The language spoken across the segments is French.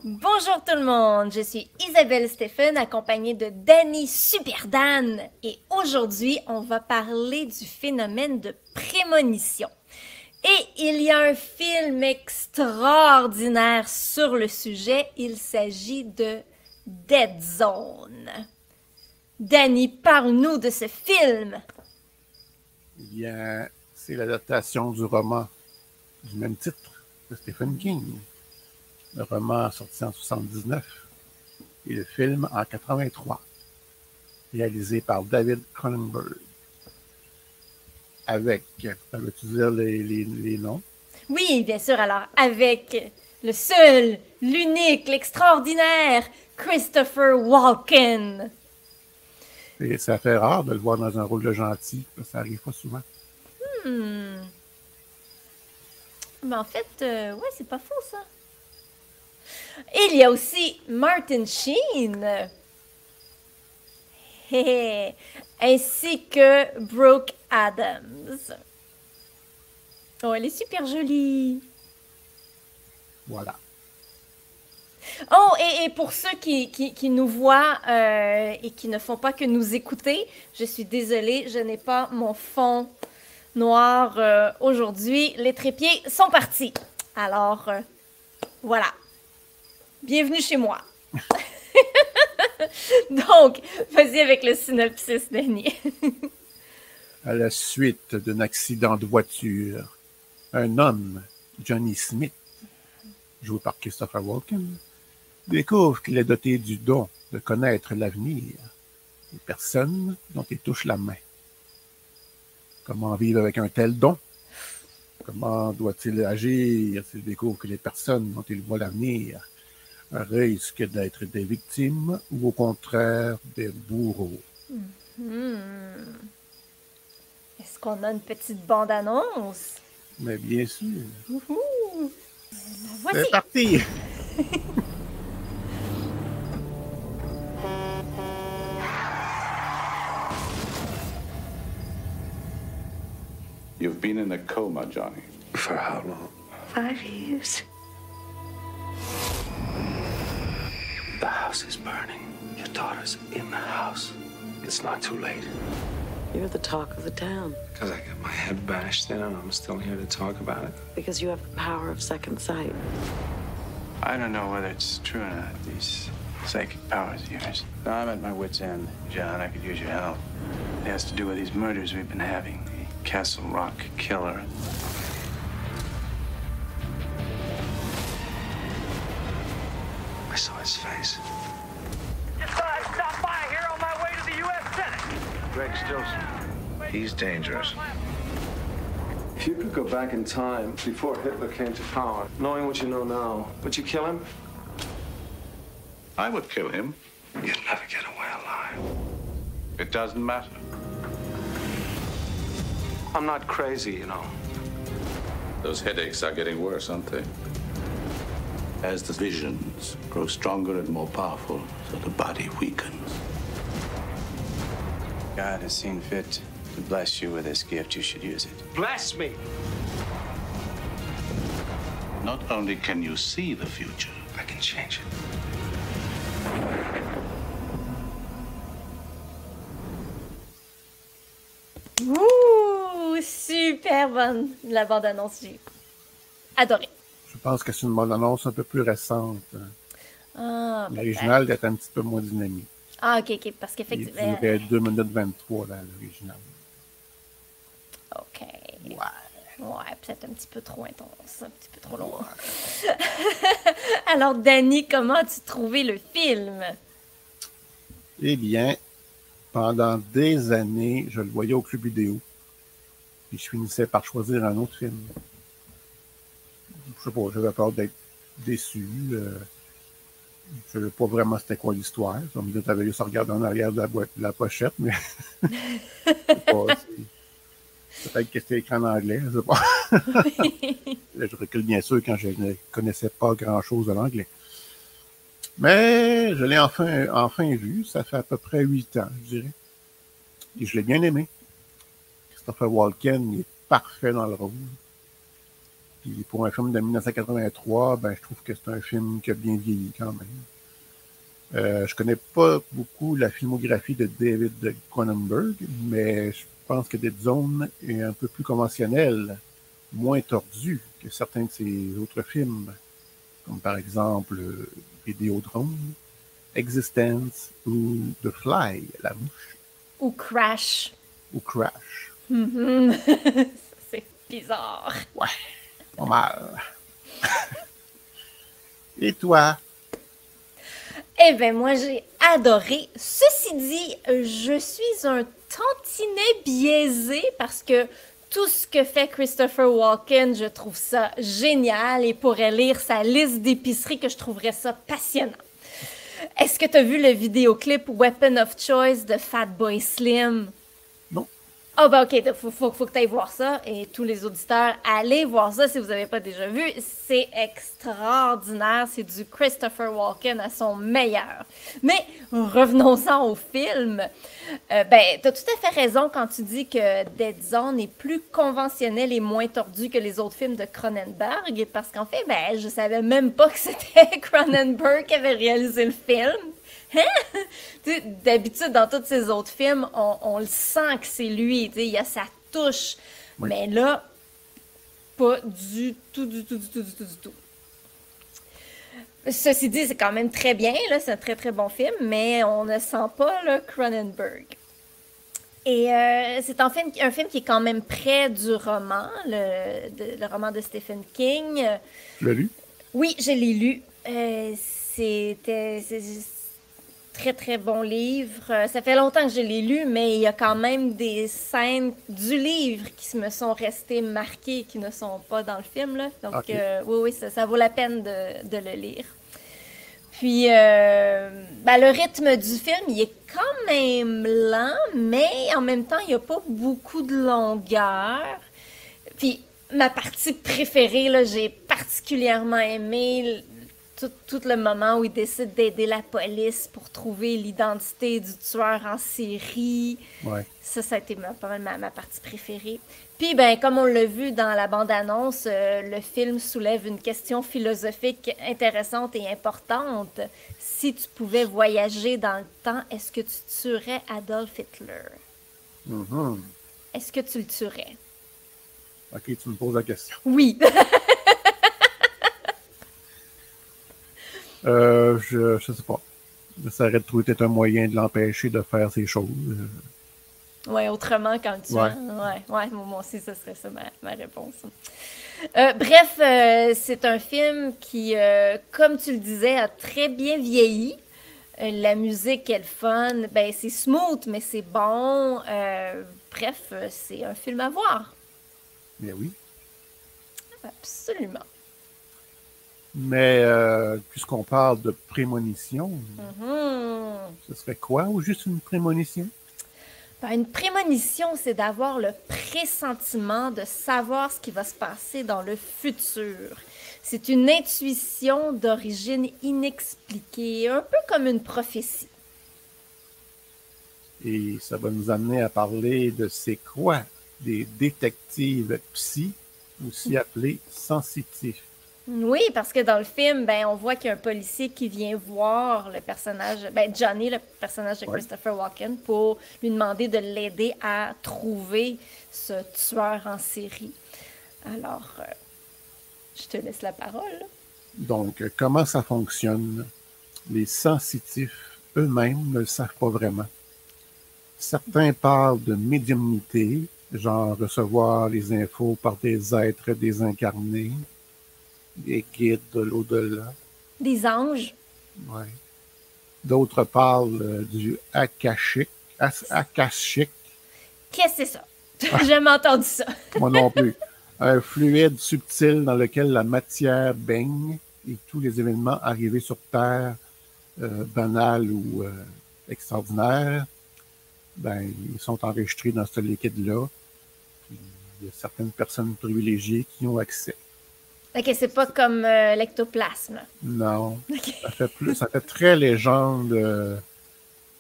Bonjour tout le monde, je suis Isabelle Stephen accompagnée de Danny Superdan et aujourd'hui on va parler du phénomène de prémonition. Et il y a un film extraordinaire sur le sujet, il s'agit de Dead Zone. Danny, parle-nous de ce film. Bien, c'est l'adaptation du roman du même titre de Stephen King. Le roman sorti en 1979 et le film en 1983, réalisé par David Cronenberg. Avec, veux-tu dire les noms? Oui, bien sûr, alors avec le seul, l'unique, l'extraordinaire Christopher Walken. Et ça fait rare de le voir dans un rôle de gentil, ça arrive pas souvent. Mais en fait, ouais, c'est pas faux ça. Et il y a aussi Martin Sheen. Ainsi que Brooke Adams. Oh, elle est super jolie. Voilà. Oh, et pour ceux qui nous voient et qui ne font pas que nous écouter, je suis désolée, je n'ai pas mon fond noir aujourd'hui. Les trépieds sont partis. Alors, voilà. Bienvenue chez moi. Donc, vas-y avec le synopsis, Danny. À la suite d'un accident de voiture, un homme, Johnny Smith, joué par Christopher Walken, découvre qu'il est doté du don de connaître l'avenir des personnes dont il touche la main. Comment vivre avec un tel don? Comment doit-il agir s'il découvre que les personnes dont il voit l'avenir risquent d'être des victimes ou au contraire des bourreaux? Est-ce qu'on a une petite bande-annonce? Mais bien sûr. Wouhou! C'est Voici! parti! You've been in a coma, Johnny. For how long? 5 years. The house is burning. Your daughter's in the house. It's not too late. You're the talk of the town Because I got my head bashed in and I'm still here to talk about it. because you have the power of second sight. I don't know whether it's true or not, these psychic powers of yours. Now, I'm at my wit's end, John. I could use your help. It has to do with these murders we've been having. The Castle Rock killer. I saw his face. Just thought I'd stop by here on my way to the U.S. Senate. Greg Stilson. He's dangerous. If you could go back in time before Hitler came to power, knowing what you know now, would you kill him? I would kill him. You'd never get away alive. It doesn't matter. I'm not crazy, you know. Those headaches are getting worse, aren't they? As the visions grow stronger and more powerful, so the body weakens. God has seen fit to bless you with this gift. You should use it. Bless me! Not only can you see the future, I can change it. Ouh, super bonne la bande-annonce, j'ai adoré. Je pense que c'est une bande-annonce un peu plus récente. Ah, L'original est un petit peu moins dynamique. Ah, ok, parce Il qu'effectivement... durait 2 minutes 23 dans l'original. Ok. Ouais. Ouais, peut-être un petit peu trop intense, un petit peu trop long. Alors, Danny, comment as-tu trouvé le film? Eh bien, pendant des années, je le voyais au club vidéo. Puis je finissais par choisir un autre film. Je sais pas, j'avais peur d'être déçu. Je ne savais pas vraiment c'était quoi l'histoire. Ça me dit, t'avais juste regardé en arrière de la pochette, mais c'est pas, peut-être que c'était écrit en anglais, je sais pas. Là, je recule bien sûr quand je ne connaissais pas grand-chose de l'anglais. Mais je l'ai enfin vu. Ça fait à peu près 8 ans, je dirais. Et je l'ai bien aimé. Christopher Walken, il est parfait dans le rôle. Puis pour un film de 1983, ben, je trouve que c'est un film qui a bien vieilli quand même. Je connais pas beaucoup la filmographie de David Cronenberg, mais je pense que Dead Zone est un peu plus conventionnel, moins tordu que certains de ses autres films, comme par exemple Vidéodrome, Existence ou The Fly, La Mouche. Ou Crash. Ou Crash. C'est bizarre. Ouais, pas mal. Et toi? Eh bien, moi, j'ai adoré. Ceci dit, je suis un tantinet biaisé parce que tout ce que fait Christopher Walken, je trouve ça génial et pourrais lire sa liste d'épicerie que je trouverais ça passionnant. Est-ce que tu as vu le vidéoclip Weapon of Choice de Fatboy Slim? Non. Ah ben ok, faut que tu ailles voir ça. Et tous les auditeurs, allez voir ça si vous n'avez pas déjà vu. C'est extraordinaire. C'est du Christopher Walken à son meilleur. Mais revenons-en au film. Ben, tu as tout à fait raison quand tu dis que Dead Zone est plus conventionnel et moins tordu que les autres films de Cronenberg. Parce qu'en fait, ben, je savais même pas que c'était Cronenberg qui avait réalisé le film. Hein? D'habitude, dans tous ces autres films, on le sent que c'est lui. Il y a sa touche. Oui. Mais là, pas du tout. Ceci dit, c'est quand même très bien. Là, c'est un très, très bon film, mais on ne sent pas le Cronenberg. Et c'est un film qui est quand même près du roman, le roman de Stephen King. Tu l'as lu? Oui, je l'ai lu. C'est très, très bon livre. Ça fait longtemps que je l'ai lu, mais il y a quand même des scènes du livre qui me sont restées marquées, qui ne sont pas dans le film. Là. Donc, okay. Oui, ça vaut la peine de le lire. Puis, ben, le rythme du film, il est quand même lent, mais en même temps, il n'y a pas beaucoup de longueur. Puis, ma partie préférée, là, j'ai particulièrement aimé tout le moment où il décide d'aider la police pour trouver l'identité du tueur en série. Ouais. Ça a été pas mal ma partie préférée. Puis, ben, comme on l'a vu dans la bande-annonce, le film soulève une question philosophique intéressante et importante. Si tu pouvais voyager dans le temps, est-ce que tu tuerais Adolf Hitler? Mm-hmm. Est-ce que tu le tuerais? OK, tu me poses la question. Oui. Je sais pas. J'essaierais de trouver peut-être un moyen de l'empêcher de faire ces choses. Oui, autrement quand tu... Ouais. Ouais, moi aussi, ce serait ça ma réponse. Bref, c'est un film qui, comme tu le disais, a très bien vieilli. La musique est le fun. Ben, c'est smooth, mais c'est bon. Bref, c'est un film à voir. Mais oui. Absolument. Mais puisqu'on parle de prémonition, ce serait quoi ou juste une prémonition? Ben, une prémonition, c'est d'avoir le pressentiment de savoir ce qui va se passer dans le futur. C'est une intuition d'origine inexpliquée, un peu comme une prophétie. Et ça va nous amener à parler de c'est quoi des détectives psy, aussi appelés sensitifs. Oui, parce que dans le film, ben, on voit qu'il y a un policier qui vient voir le personnage, ben, Johnny, le personnage de Christopher Walken, pour lui demander de l'aider à trouver ce tueur en série. Alors, je te laisse la parole. Donc, comment ça fonctionne? Les sensitifs eux-mêmes ne le savent pas vraiment. Certains parlent de médiumnité, genre recevoir les infos par des êtres désincarnés, des guides de l'au-delà. Des anges. Oui. D'autres parlent du akashique. Akashique. Qu'est-ce que c'est ça? J'ai jamais entendu ça. Moi non plus. Un fluide subtil dans lequel la matière baigne et tous les événements arrivés sur Terre, banals ou extraordinaires, ben, ils sont enregistrés dans ce liquide-là. Il y a certaines personnes privilégiées qui ont accès. OK, c'est pas comme l'ectoplasme. Non. Okay. Ça fait très légende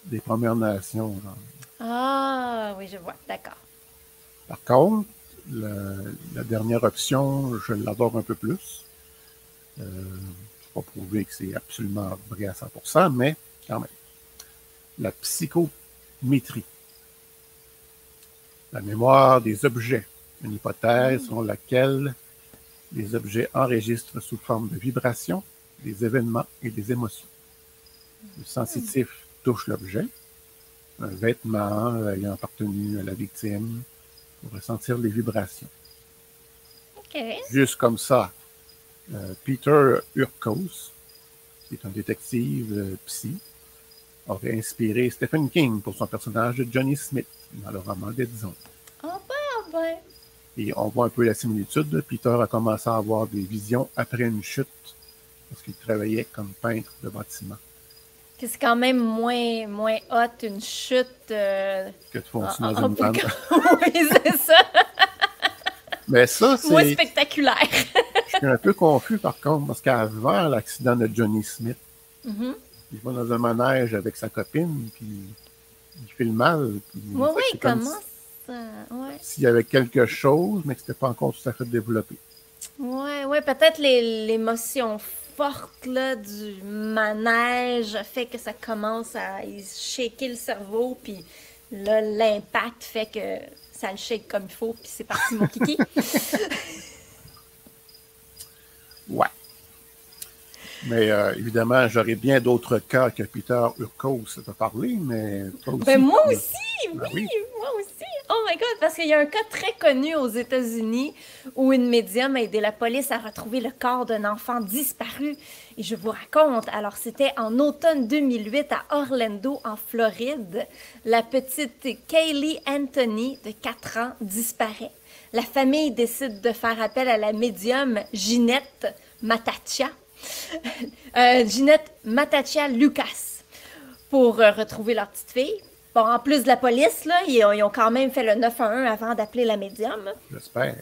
des Premières Nations. Genre. Ah, oui, je vois. D'accord. Par contre, La dernière option, je l'adore un peu plus. Je ne peux pas prouver que c'est absolument vrai à 100%, mais quand même. La psychométrie. La mémoire des objets. Une hypothèse selon laquelle les objets enregistrent sous forme de vibrations des événements et des émotions. Le sensitif touche l'objet, un vêtement ayant appartenu à la victime, pour ressentir les vibrations. OK. Juste comme ça, Peter Urkos, qui est un détective psy, aurait inspiré Stephen King pour son personnage de Johnny Smith dans le roman Dead Zone. Ah ben. Et on voit un peu la similitude. Peter a commencé à avoir des visions après une chute parce qu'il travaillait comme peintre de bâtiment. Que c'est quand même moins hot une chute Que de foncer dans une vanne. Oui, c'est ça. Mais ça, c'est... Moins spectaculaire. Je suis un peu confus, par contre, parce qu'avant l'accident de Johnny Smith, il va dans un manège avec sa copine, puis il fait le mal. Oui, il commence... Ouais. S'il y avait quelque chose, mais que c'était pas encore tout à fait développé. Ouais, peut-être l'émotion forte là, du manège fait que ça commence à shaker le cerveau, puis là, l'impact fait que ça le shake comme il faut, puis c'est parti mon kiki. Ouais. Mais évidemment, j'aurais bien d'autres cas que Peter Urkos peut parler, mais toi aussi. Ben moi aussi, oui, moi aussi. Oh my God, parce qu'il y a un cas très connu aux États-Unis où une médium a aidé la police à retrouver le corps d'un enfant disparu. Et je vous raconte, alors c'était en automne 2008 à Orlando, en Floride. La petite Kaylee Anthony, de 4 ans, disparaît. La famille décide de faire appel à la médium Ginette Matachia. Ginette Matachia Lucas pour retrouver leur petite fille. Bon, en plus de la police, là, ils ont quand même fait le 911 avant d'appeler la médium. J'espère.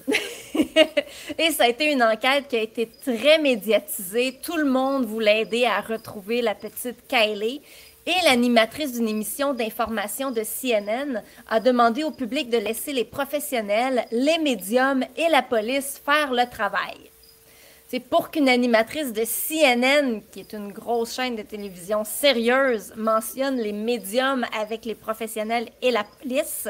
Et ça a été une enquête qui a été très médiatisée. Tout le monde voulait aider à retrouver la petite Kaylee. Et l'animatrice d'une émission d'information de CNN a demandé au public de laisser les professionnels, les médiums et la police faire le travail. C'est pour qu'une animatrice de CNN, qui est une grosse chaîne de télévision sérieuse, mentionne les médiums avec les professionnels et la police,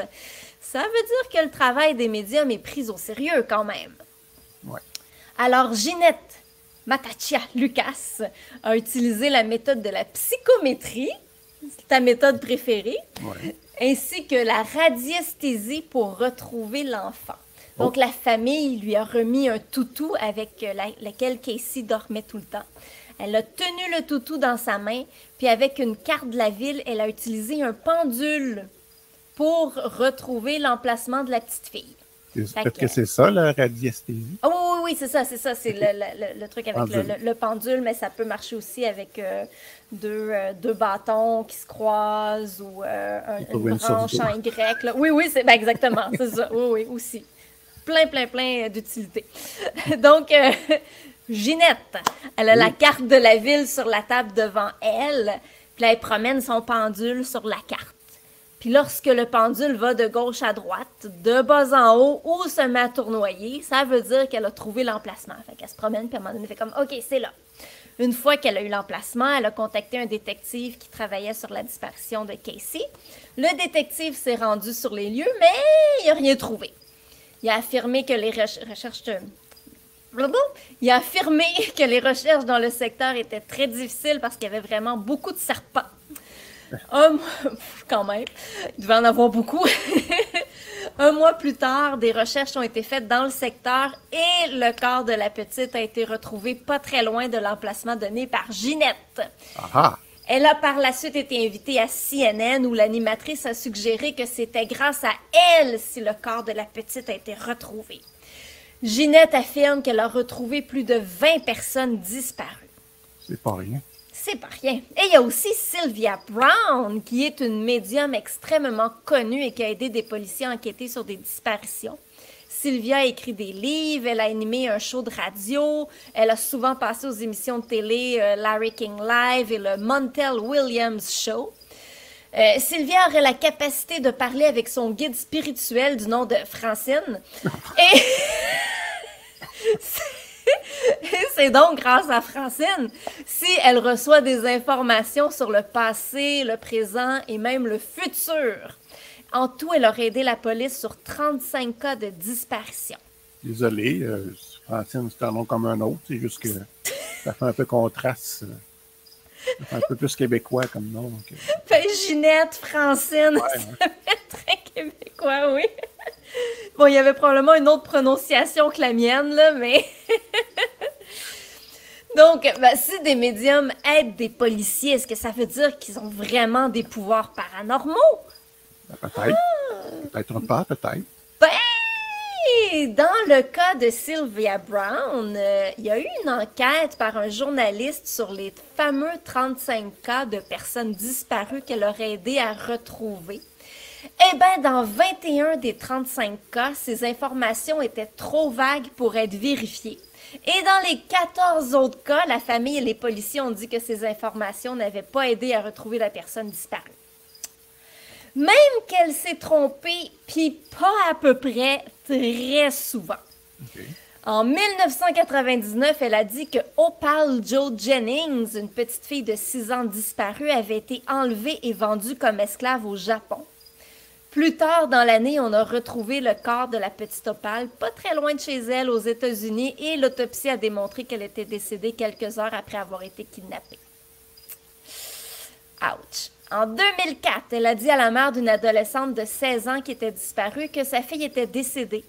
ça veut dire que le travail des médiums est pris au sérieux quand même. Ouais. Alors, Ginette Matachia Lucas a utilisé la méthode de la psychométrie, c'est ta méthode préférée, ainsi que la radiesthésie pour retrouver l'enfant. Donc, la famille lui a remis un toutou avec lequel Casey dormait tout le temps. Elle a tenu le toutou dans sa main, puis avec une carte de la ville, elle a utilisé un pendule pour retrouver l'emplacement de la petite fille. Peut-être que c'est ça, la radiesthésie? Oh, oui, c'est ça. C'est le truc avec le pendule, mais ça peut marcher aussi avec deux bâtons qui se croisent ou une branche en Y. Là. Oui, c'est exactement, c'est ça. Oui, aussi. Plein d'utilité. Donc, Ginette, elle a la carte de la ville sur la table devant elle, puis là, elle promène son pendule sur la carte. Puis lorsque le pendule va de gauche à droite, de bas en haut, ou se met à tournoyer, ça veut dire qu'elle a trouvé l'emplacement. Fait qu'elle se promène, puis à un moment donné, elle fait comme « OK, c'est là ». Une fois qu'elle a eu l'emplacement, elle a contacté un détective qui travaillait sur la disparition de Casey. Le détective s'est rendu sur les lieux, mais il n'a rien trouvé. Il a affirmé que les recherches dans le secteur étaient très difficiles parce qu'il y avait vraiment beaucoup de serpents. Quand même, il devait en avoir beaucoup. Un mois plus tard, des recherches ont été faites dans le secteur et le corps de la petite a été retrouvé pas très loin de l'emplacement donné par Ginette. Aha. Elle a par la suite été invitée à CNN où l'animatrice a suggéré que c'était grâce à elle si le corps de la petite a été retrouvé. Ginette affirme qu'elle a retrouvé plus de 20 personnes disparues. C'est pas rien. C'est pas rien. Et il y a aussi Sylvia Brown, qui est une médium extrêmement connue et qui a aidé des policiers à enquêter sur des disparitions. Sylvia a écrit des livres, elle a animé un show de radio, elle a souvent passé aux émissions de télé Larry King Live et le Montel Williams Show. Sylvia aurait la capacité de parler avec son guide spirituel du nom de Francine. Et c'est donc grâce à Francine si elle reçoit des informations sur le passé, le présent et même le futur. En tout, elle aurait aidé la police sur 35 cas de disparition. Désolé, Francine, c'est un nom comme un autre. C'est juste que ça fait un peu contraste. Ça fait un peu plus québécois comme nom. Donc... Ben, Ginette, Francine, ouais. Ça fait très québécois, oui. Bon, il y avait probablement une autre prononciation que la mienne, là, mais... Donc, ben, si des médiums aident des policiers, est-ce que ça veut dire qu'ils ont vraiment des pouvoirs paranormaux? Ben, peut-être. Peut-être pas, peut-être. Ben, dans le cas de Sylvia Brown, il y a eu une enquête par un journaliste sur les fameux 35 cas de personnes disparues qu'elle aurait aidé à retrouver. Eh bien, dans 21 des 35 cas, ces informations étaient trop vagues pour être vérifiées. Et dans les 14 autres cas, la famille et les policiers ont dit que ces informations n'avaient pas aidé à retrouver la personne disparue. Même qu'elle s'est trompée, puis pas à peu près, très souvent. Okay. En 1999, elle a dit que Opal Jo Jennings, une petite fille de 6 ans disparue, avait été enlevée et vendue comme esclave au Japon. Plus tard dans l'année, on a retrouvé le corps de la petite Opal, pas très loin de chez elle, aux États-Unis, et l'autopsie a démontré qu'elle était décédée quelques heures après avoir été kidnappée. Ouch! En 2004, elle a dit à la mère d'une adolescente de 16 ans qui était disparue que sa fille était décédée.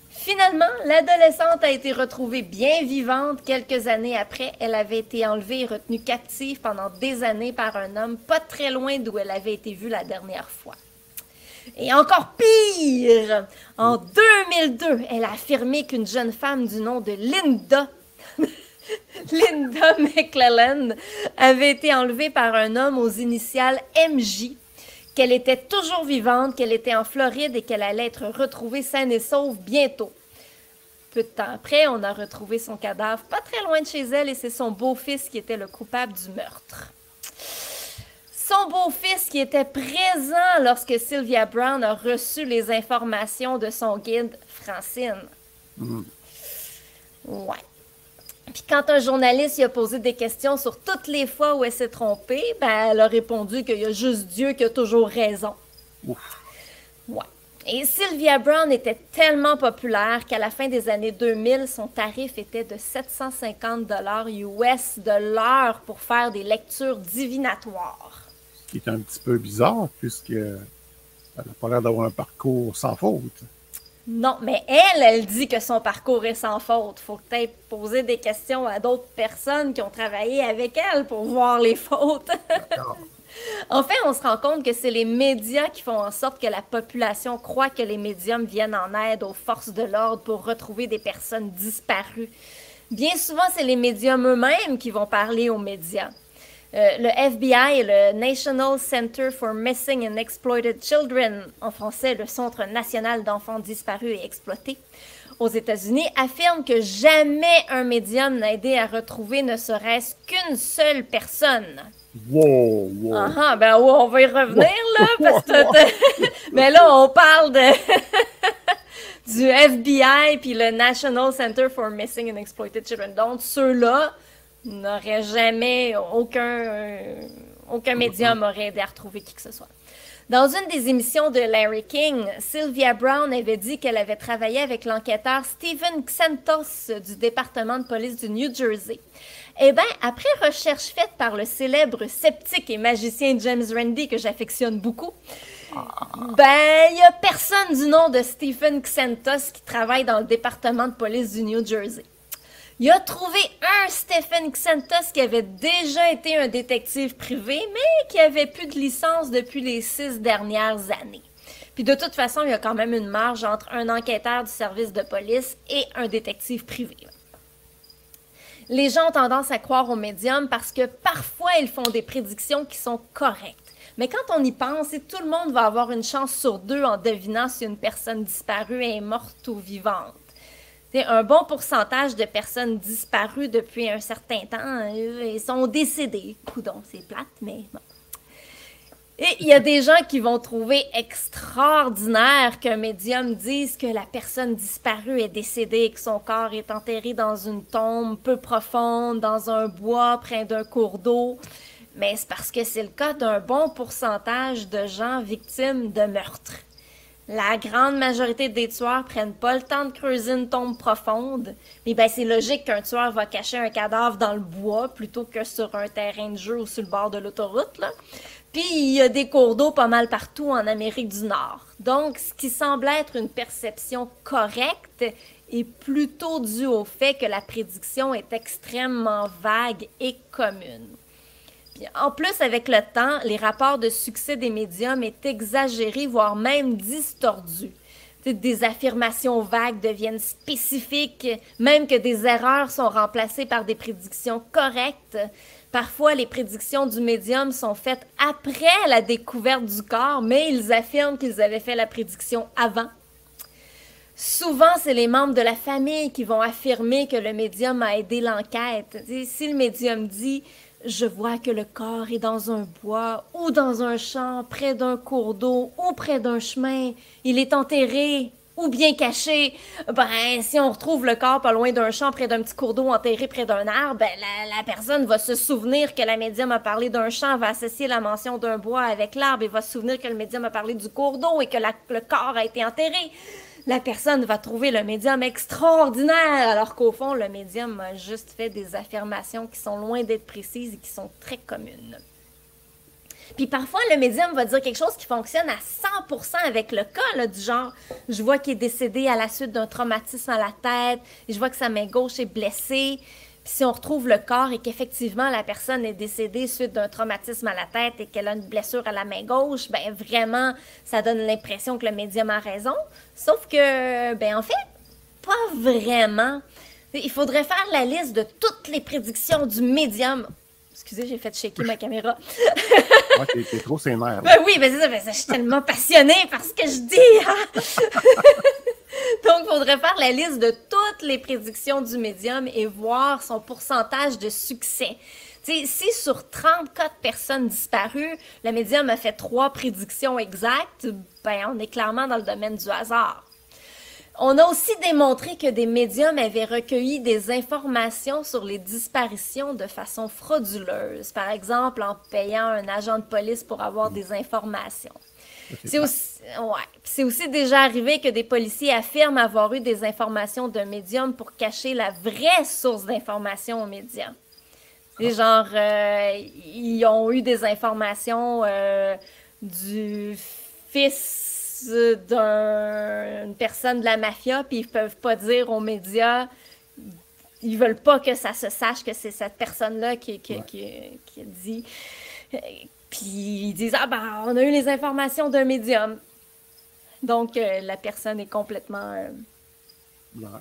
Finalement, l'adolescente a été retrouvée bien vivante quelques années après. Elle avait été enlevée et retenue captive pendant des années par un homme pas très loin d'où elle avait été vue la dernière fois. Et encore pire, en 2002, elle a affirmé qu'une jeune femme du nom de Linda McClellan avait été enlevée par un homme aux initiales MJ, qu'elle était toujours vivante, qu'elle était en Floride et qu'elle allait être retrouvée saine et sauve bientôt. Peu de temps après, on a retrouvé son cadavre pas très loin de chez elle et c'est son beau-fils qui était le coupable du meurtre. Son beau-fils qui était présent lorsque Sylvia Brown a reçu les informations de son guide, Francine. Ouais. Puis quand un journaliste lui a posé des questions sur toutes les fois où elle s'est trompée, ben elle a répondu qu'il y a juste Dieu qui a toujours raison. Ouf. Ouais. Et Sylvia Brown était tellement populaire qu'à la fin des années 2000, son tarif était de 750 $ US de l'heure pour faire des lectures divinatoires. Ce qui est un petit peu bizarre, puisque elle n'a pas l'air d'avoir un parcours sans faute. Non, mais elle dit que son parcours est sans faute. Faut peut-être poser des questions à d'autres personnes qui ont travaillé avec elle pour voir les fautes. En fait, on se rend compte que c'est les médias qui font en sorte que la population croit que les médiums viennent en aide aux forces de l'ordre pour retrouver des personnes disparues. Bien souvent, c'est les médiums eux-mêmes qui vont parler aux médias. Le FBI et le National Center for Missing and Exploited Children, en français le Centre national d'enfants disparus et exploités, aux États-Unis, affirment que jamais un médium n'a aidé à retrouver ne serait-ce qu'une seule personne. Wow! Ben ouais, on va y revenir, là, parce que... Mais là, on parle de... du FBI puis le National Center for Missing and Exploited Children. Donc, ceux-là n'auraient jamais... Aucun médium aurait aidé à retrouver qui que ce soit. Dans une des émissions de Larry King, Sylvia Brown avait dit qu'elle avait travaillé avec l'enquêteur Stephen Xentos du département de police du New Jersey. Eh bien, après recherche faite par le célèbre sceptique et magicien James Randi, que j'affectionne beaucoup, ben, il n'y a personne du nom de Stephen Xentos qui travaille dans le département de police du New Jersey. Il a trouvé un Stephen Xentos qui avait déjà été un détective privé, mais qui avait plus de licence depuis les 6 dernières années. Puis de toute façon, il y a quand même une marge entre un enquêteur du service de police et un détective privé. Les gens ont tendance à croire aux médiums parce que parfois, ils font des prédictions qui sont correctes. Mais quand on y pense, tout le monde va avoir une chance sur 2 en devinant si une personne disparue est morte ou vivante. Un bon pourcentage de personnes disparues depuis un certain temps, ils sont décédés. Coudon, c'est plate, mais bon. Et il y a des gens qui vont trouver extraordinaire qu'un médium dise que la personne disparue est décédée et que son corps est enterré dans une tombe peu profonde, dans un bois, près d'un cours d'eau. Mais c'est parce que c'est le cas d'un bon pourcentage de gens victimes de meurtres. La grande majorité des tueurs prennent pas le temps de creuser une tombe profonde. Mais ben c'est logique qu'un tueur va cacher un cadavre dans le bois plutôt que sur un terrain de jeu ou sur le bord de l'autoroute, là. Puis il y a des cours d'eau pas mal partout en Amérique du Nord. Donc, ce qui semble être une perception correcte est plutôt dû au fait que la prédiction est extrêmement vague et commune. Puis, en plus, avec le temps, les rapports de succès des médiums est exagérés, voire même distordus. Des affirmations vagues deviennent spécifiques, même que des erreurs sont remplacées par des prédictions correctes. Parfois, les prédictions du médium sont faites après la découverte du corps, mais ils affirment qu'ils avaient fait la prédiction avant. Souvent, c'est les membres de la famille qui vont affirmer que le médium a aidé l'enquête. Si le médium dit « Je vois que le corps est dans un bois ou dans un champ, près d'un cours d'eau ou près d'un chemin, il est enterré ou bien caché. » Ben, si on retrouve le corps pas loin d'un champ, près d'un petit cours d'eau enterré près d'un arbre, ben, la personne va se souvenir que la médium a parlé d'un champ, va associer la mention d'un bois avec l'arbre et va se souvenir que le médium a parlé du cours d'eau et que le corps a été enterré. La personne va trouver le médium extraordinaire, alors qu'au fond, le médium a juste fait des affirmations qui sont loin d'être précises et qui sont très communes. Puis parfois, le médium va dire quelque chose qui fonctionne à 100% avec le cas, là, du genre « Je vois qu'il est décédé à la suite d'un traumatisme à la tête, et je vois que sa main gauche est blessée. » Puis si on retrouve le corps et qu'effectivement la personne est décédée suite d'un traumatisme à la tête et qu'elle a une blessure à la main gauche, ben vraiment, ça donne l'impression que le médium a raison. Sauf que, ben en fait, pas vraiment. Il faudrait faire la liste de toutes les prédictions du médium. Excusez, j'ai fait shaker ma caméra. Ouais, t'es trop sénère. Ben oui, ben c'est ça, je suis tellement passionnée par ce que je dis. Hein? Donc, il faudrait faire la liste de toutes les prédictions du médium et voir son pourcentage de succès. T'sais, si sur 34 personnes disparues, le médium a fait 3 prédictions exactes, ben on est clairement dans le domaine du hasard. On a aussi démontré que des médiums avaient recueilli des informations sur les disparitions de façon frauduleuse, par exemple en payant un agent de police pour avoir des informations. C'est aussi déjà arrivé que des policiers affirment avoir eu des informations d'un médium pour cacher la vraie source d'informations au médium. C'est genre, ils ont eu des informations du fils d'une personne de la mafia, puis ils peuvent pas dire aux médias, ils veulent pas que ça se sache que c'est cette personne-là qui a dit. Puis ils disent « Ah ben, on a eu les informations d'un médium. » Donc, la personne est complètement... Voilà,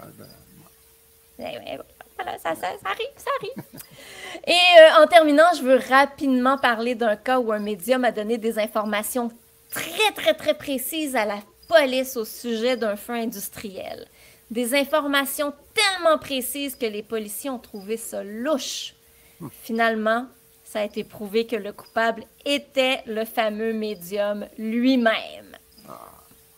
ça arrive. Et en terminant, je veux rapidement parler d'un cas où un médium a donné des informations très, très, très précises à la police au sujet d'un feu industriel. Des informations tellement précises que les policiers ont trouvé ça louche. Finalement, ça a été prouvé que le coupable était le fameux médium lui-même.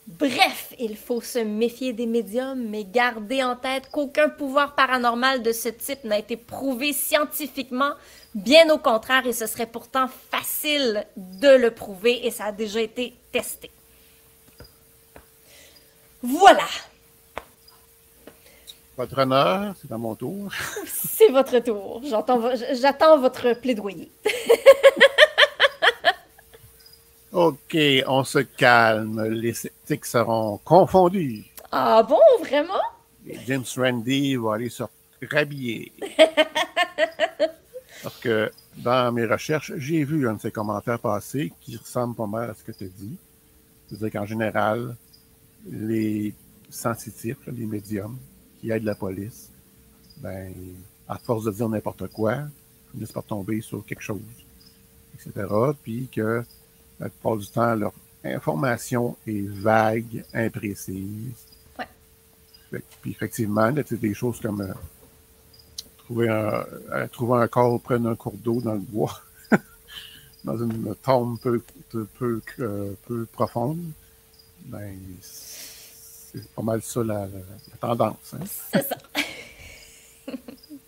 Bref, il faut se méfier des médiums, mais garder en tête qu'aucun pouvoir paranormal de ce type n'a été prouvé scientifiquement, bien au contraire, et ce serait pourtant facile de le prouver, et ça a déjà été testé. Voilà. Votre honneur, c'est à mon tour. C'est votre tour. J'attends votre plaidoyer. OK, on se calme. Les sceptiques seront confondus. Ah bon, vraiment? Et James Randi va aller se rhabiller. Parce que dans mes recherches, j'ai vu un de ses commentaires passer qui ressemble pas mal à ce que tu as dit. C'est-à-dire qu'en général, les sensitifs, les médiums qui aident la police, ben, à force de dire n'importe quoi, finissent par tomber sur quelque chose, etc. Puis que la plupart du temps, leur information est vague, imprécise. Ouais. Puis effectivement, là, des choses comme trouver un corps près d'un cours d'eau dans le bois. dans une tombe peu profonde, ben, c'est pas mal ça la tendance. Hein? C'est ça.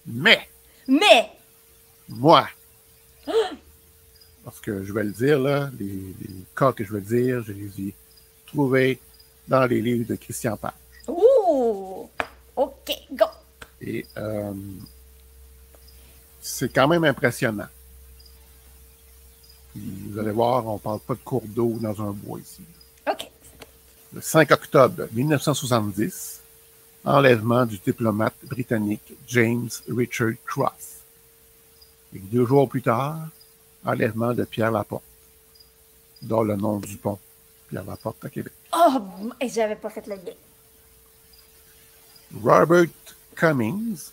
Mais, moi, parce que je vais le dire, là, les cas que je vais dire, je les ai trouvés dans les livres de Christian Page. Ouh! OK, go! Et c'est quand même impressionnant. Puis, vous allez voir, on ne parle pas de cours d'eau dans un bois ici. OK. Le 5 octobre 1970, enlèvement du diplomate britannique James Richard Cross. Et 2 jours plus tard, enlèvement de Pierre Laporte, dont le nom du pont, Pierre Laporte à Québec. Oh, j'avais pas fait le lien. Robert Cummings,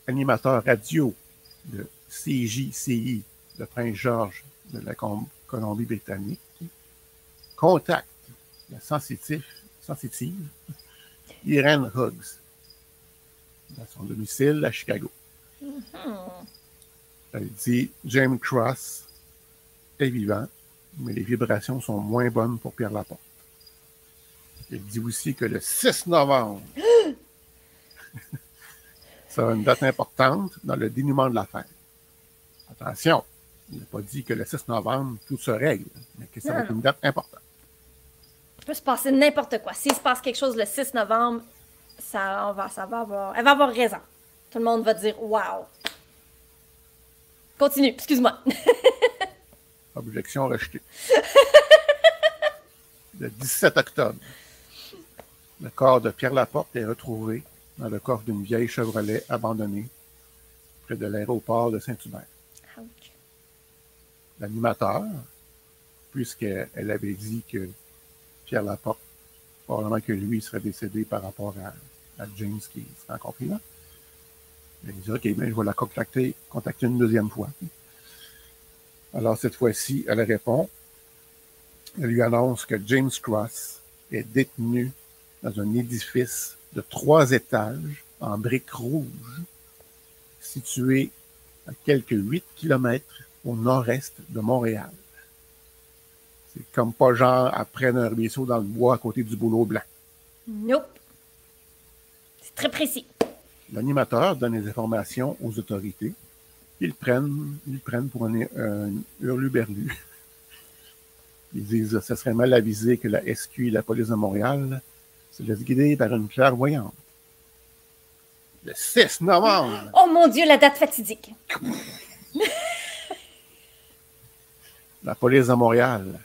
animateur radio de CJCI de Prince-Georges de la Colombie-Britannique, contacte la sensitive Irene Hughes dans son domicile à Chicago. Elle dit « James Cross est vivant, mais les vibrations sont moins bonnes pour Pierre Laporte. » Elle dit aussi que le 6 novembre, c'est une date importante dans le dénouement de l'affaire. Attention, il n'a pas dit que le 6 novembre, tout se règle, mais que ça va être une date importante. Il peut se passer n'importe quoi. S'il se passe quelque chose le 6 novembre, elle va avoir raison. Tout le monde va dire « Wow! » Continue, excuse-moi. Objection rejetée. Le 17 octobre, le corps de Pierre Laporte est retrouvé dans le coffre d'une vieille Chevrolet abandonnée près de l'aéroport de Saint-Hubert. Ouch. L'animateur, puisqu'elle avait dit que Pierre Laporte, probablement que lui serait décédé par rapport à James qui se rencontrait là, il dit « OK, bien, je vais la contacter une deuxième fois. » Alors, cette fois-ci, elle répond. Elle lui annonce que James Cross est détenu dans un édifice de 3 étages en briques rouges, situé à quelques 8 kilomètres au nord-est de Montréal. C'est comme pas genre après un ruisseau dans le bois à côté du bouleau blanc. Nope. C'est très précis. L'animateur donne les informations aux autorités. Ils prennent pour un hurluberlu. Ils disent que ce serait mal avisé que la SQ et la police de Montréal se laissent guider par une clairvoyante. Le 6 novembre! Oh mon Dieu, la date fatidique. La police de Montréal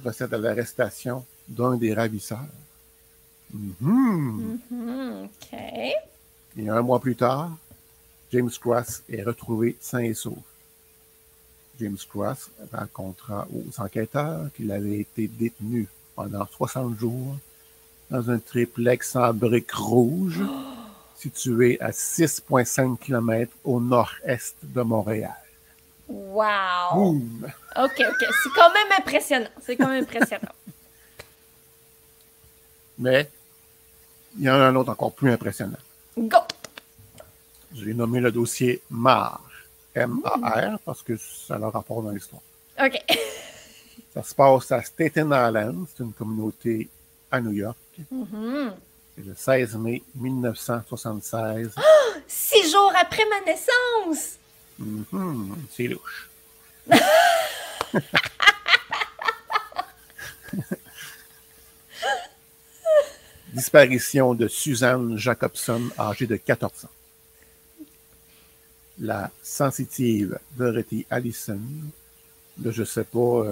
procède à l'arrestation d'un des ravisseurs. OK. Et 1 mois plus tard, James Cross est retrouvé sain et sauf. James Cross racontera aux enquêteurs qu'il avait été détenu pendant 60 jours dans un triplex en briques rouges situé à 6,5 km au nord-est de Montréal. Wow! Boum! OK. C'est quand même impressionnant. Mais il y en a un autre encore plus impressionnant. Go! Je l'ai nommé le dossier MAR. M-A-R, parce que ça a leur rapport dans l'histoire. OK. Ça se passe à Staten Island, c'est une communauté à New York. C'est le 16 mai 1976. 6 jours après ma naissance! C'est louche. Disparition de Suzanne Jacobson, âgée de 14 ans. La sensitive Dorothy Allison, là, je ne sais pas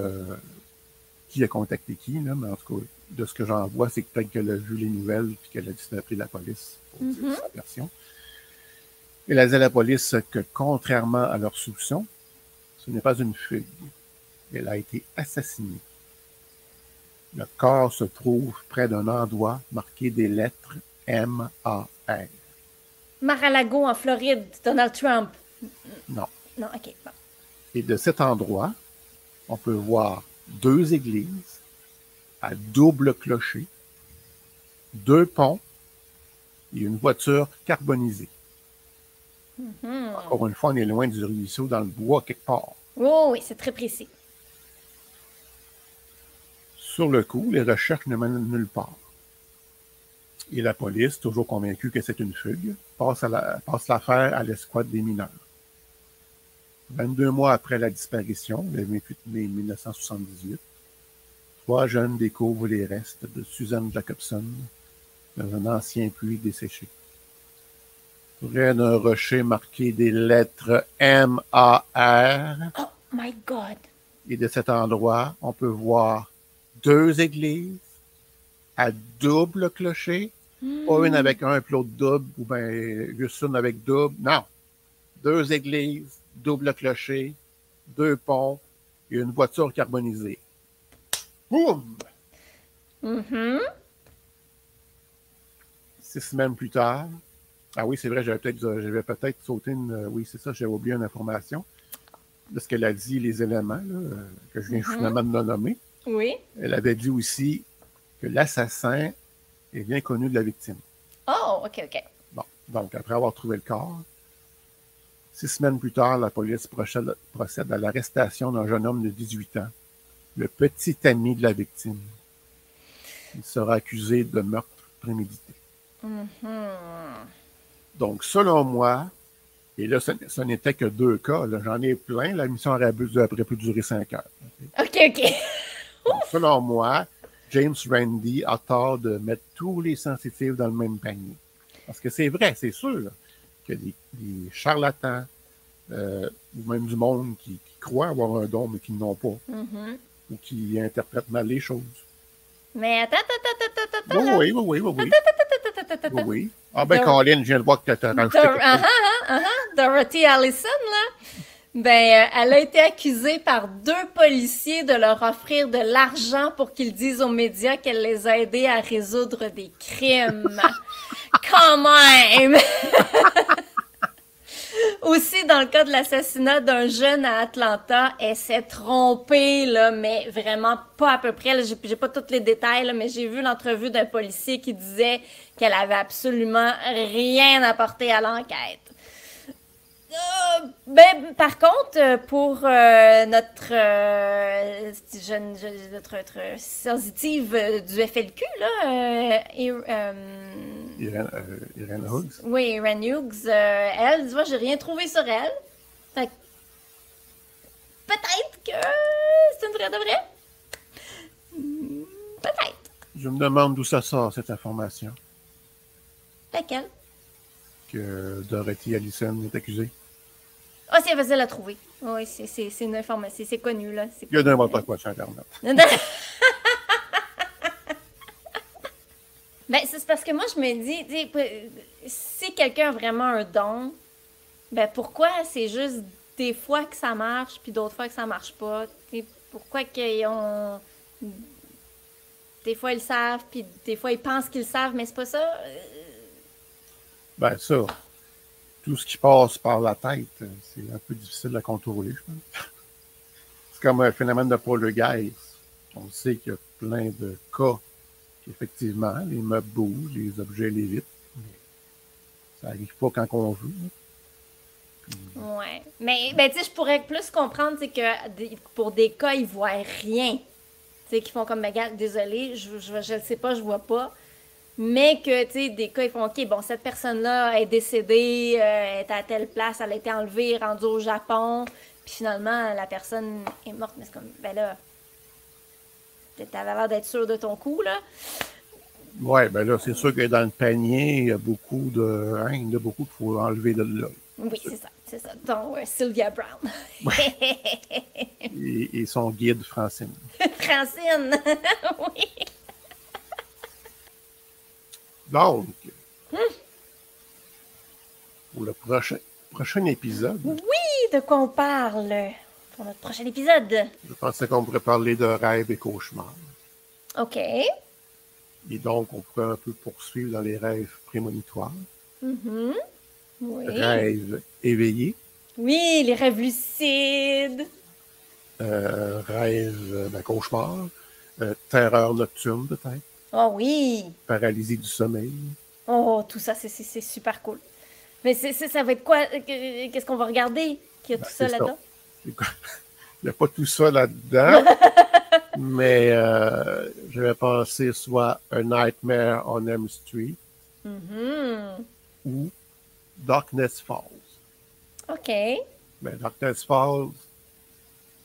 qui a contacté qui, là, mais en tout cas, de ce que j'en vois, c'est que peut-être qu'elle a vu les nouvelles et qu'elle a décidé d'appeler la police pour dire sa version. Elle a dit à la police que, contrairement à leurs soupçons, ce n'est pas une fugue. Elle a été assassinée. Le corps se trouve près d'un endroit marqué des lettres M-A-R. Mar-a-Lago en Floride, Donald Trump. Non. Non, OK. Bon. Et de cet endroit, on peut voir 2 églises à double clocher, 2 ponts et une voiture carbonisée. Encore une fois, on est loin du ruisseau dans le bois quelque part. Oh, oui, c'est très précis. Sur le coup, les recherches ne mènent nulle part. Et la police, toujours convaincue que c'est une fugue, passe l'affaire à l'escouade des mineurs. 22 mois après la disparition, le 28 mai 1978, 3 jeunes découvrent les restes de Suzanne Jacobson dans un ancien puits desséché. Près d'un rocher marqué des lettres M-A-R. Oh my God! Et de cet endroit, on peut voir 2 églises à double clocher. Pas une avec un puis l'autre double, ou bien juste une avec double. Non. 2 églises, double clocher, 2 ponts et une voiture carbonisée. Boum! 6 semaines plus tard. Ah oui, c'est vrai, j'avais peut-être sauté une. Oui, c'est ça, j'avais oublié une information. De ce qu'elle a dit, les éléments là, que je viens finalement de nommer. Oui. Elle avait dit aussi que l'assassin est bien connu de la victime. Oh, OK. Bon, donc après avoir trouvé le corps, 6 semaines plus tard, la police procède à l'arrestation d'un jeune homme de 18 ans, le petit ami de la victime. Il sera accusé de meurtre prémédité. Donc, selon moi, et là, ce n'était que 2 cas, là, j'en ai plein, la mission aurait pu durer 5 heures. OK. Donc, selon moi, James Randi a tort de mettre tous les sensitifs dans le même panier. Parce que c'est vrai, c'est sûr là, que des charlatans, ou même du monde qui croient avoir un don, mais qui n'en ont pas, ou qui interprètent mal les choses. Mais attends. Oui. Ah ben, Colin, je viens de voir que tu as rajouté quelque chose. Dorothy Allison, là, ben, elle a été accusée par 2 policiers de leur offrir de l'argent pour qu'ils disent aux médias qu'elle les a aidés à résoudre des crimes. Quand même! Aussi, dans le cas de l'assassinat d'un jeune à Atlanta, elle s'est trompée, là, mais vraiment pas à peu près. Là, j'ai pas tous les détails, là, mais j'ai vu l'entrevue d'un policier qui disait qu'elle avait absolument rien apporté à l'enquête. Ben, par contre, pour notre sensitive du FLQ, là, Irene Hughes. Oui, Irene Hughes, elle, tu vois, j'ai rien trouvé sur elle. Fait que peut-être que c'est une vraie de vraie. Peut-être. Je me demande d'où ça sort, cette information. Laquelle? Que Dorothy Allison est accusée. Ah, c'est facile à trouver. Oui, c'est une information, c'est connu, là. Il y a n'importe quoi sur Internet. Ben, c'est parce que moi, je me dis, si quelqu'un a vraiment un don, ben, pourquoi c'est juste des fois que ça marche, puis d'autres fois que ça marche pas? T'sais, pourquoi qu'ils ont... Des fois, ils savent, puis des fois, ils pensent qu'ils savent, mais c'est pas ça? Ben, ça, tout ce qui passe par la tête, c'est un peu difficile à contrôler, je pense. C'est comme un phénomène de poltergeist. On sait qu'il y a plein de cas qu'effectivement, les meubles bougent, les objets lévitent. Ça n'arrive pas quand on veut. Ouais. Mais, ben, tu sais, je pourrais plus comprendre, c'est que pour des cas, ils voient rien. Tu sais, qu'ils font comme, ben, regarde, désolé, je le sais pas, je vois pas. Mais que, tu sais, des cas, ils font, OK, bon, cette personne-là est décédée, est à telle place, elle a été enlevée, rendue au Japon, puis finalement, la personne est morte. Mais c'est comme, ben là, t'avais l'air d'être sûr de ton coup, là. Ouais, ben là, c'est sûr que dans le panier, il y a beaucoup de il y a beaucoup qu'il faut enlever de là. Oui, c'est ça. Donc, Sylvia Brown. et son guide, Francine. Francine, oui. Donc, pour le prochain épisode... Oui, de quoi on parle pour notre prochain épisode? Je pensais qu'on pourrait parler de rêves et cauchemars. OK. Et donc, on pourrait un peu poursuivre dans les rêves prémonitoires. Oui. Rêves éveillés. Oui, les rêves lucides. Rêves cauchemars. Terreur nocturne, peut-être. Oh oui. Paralysie du sommeil. Oh, tout ça, c'est super cool. Mais ça va être quoi? Qu'est-ce qu'on va regarder? Qu'il y a tout ça là-dedans? Il n'y a pas tout ça là-dedans. Mais j'avais pensé soit A Nightmare on Elm Street ou Darkness Falls. OK. Mais Darkness Falls,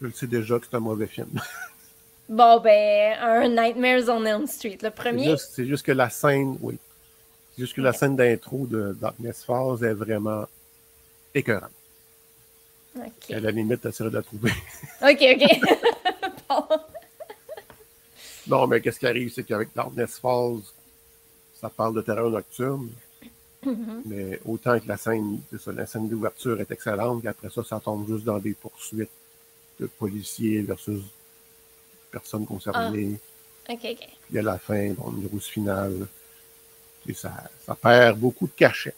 je le sais déjà que c'est un mauvais film. Bon, ben, un Nightmares on Elm Street, le premier. C'est juste que la scène, oui. C'est juste que la scène d'intro de Darkness Falls est vraiment écœurante. OK. À la limite, t'essaierais de la trouver. OK. Bon. Non, mais qu'est-ce qui arrive, c'est qu'avec Darkness Falls, ça parle de terreur nocturne. Mais autant que la scène, c'est ça, la scène d'ouverture est excellente, puis après ça, ça tombe juste dans des poursuites de policiers versus personnes concernées. OK. Puis à la fin, bon, une grosse finale. Et ça perd beaucoup de cachet.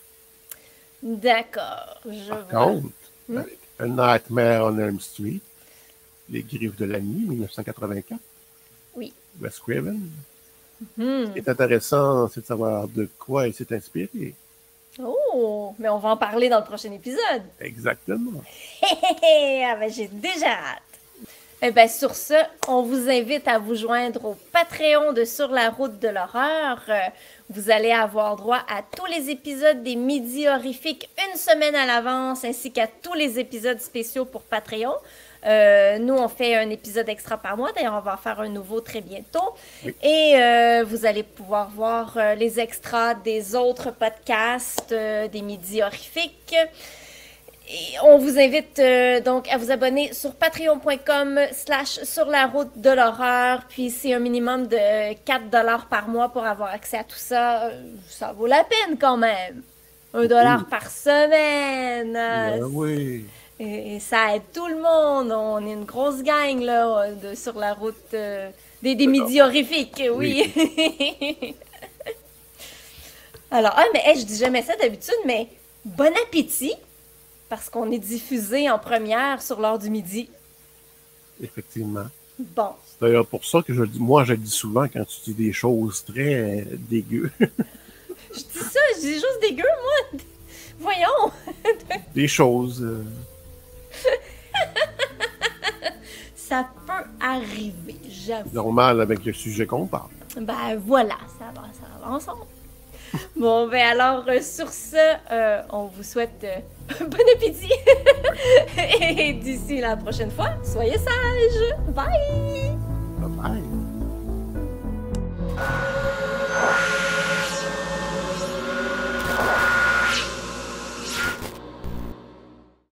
D'accord. Par contre, avec A Nightmare on Elm Street, Les Griffes de la Nuit, 1984. Oui. Wes Craven. Ce qui est intéressant, c'est de savoir de quoi il s'est inspiré. Oh, mais on va en parler dans le prochain épisode. Exactement. Ah ben, j'ai déjà hâte. Eh bien, sur ce, on vous invite à vous joindre au Patreon de Sur la route de l'horreur. Vous allez avoir droit à tous les épisodes des Midis horrifiques une semaine à l'avance, ainsi qu'à tous les épisodes spéciaux pour Patreon. Nous, on fait un épisode extra par mois. D'ailleurs, on va en faire un nouveau très bientôt. Oui. Et vous allez pouvoir voir les extras des autres podcasts des Midis horrifiques. Et on vous invite donc à vous abonner sur patreon.com/sur la route de l'horreur. Puis c'est un minimum de 4$ par mois pour avoir accès à tout ça. Ça vaut la peine quand même. $1 par semaine. Ben oui. Et ça aide tout le monde. On est une grosse gang là, sur la route des midis horrifiques. Oui. Alors, mais je dis jamais ça d'habitude, mais bon appétit! Parce qu'on est diffusé en première sur l'heure du midi. Effectivement. Bon. C'est d'ailleurs pour ça que je le dis souvent quand tu dis des choses très dégueu. Je dis juste dégueu, moi. Voyons. Des choses. Ça peut arriver, j'avoue. Normal avec le sujet qu'on parle. Ben voilà, ça va ensemble. Bon, ben alors, sur ce, on vous souhaite bon appétit. Et d'ici la prochaine fois, soyez sages. Bye! Bye bye.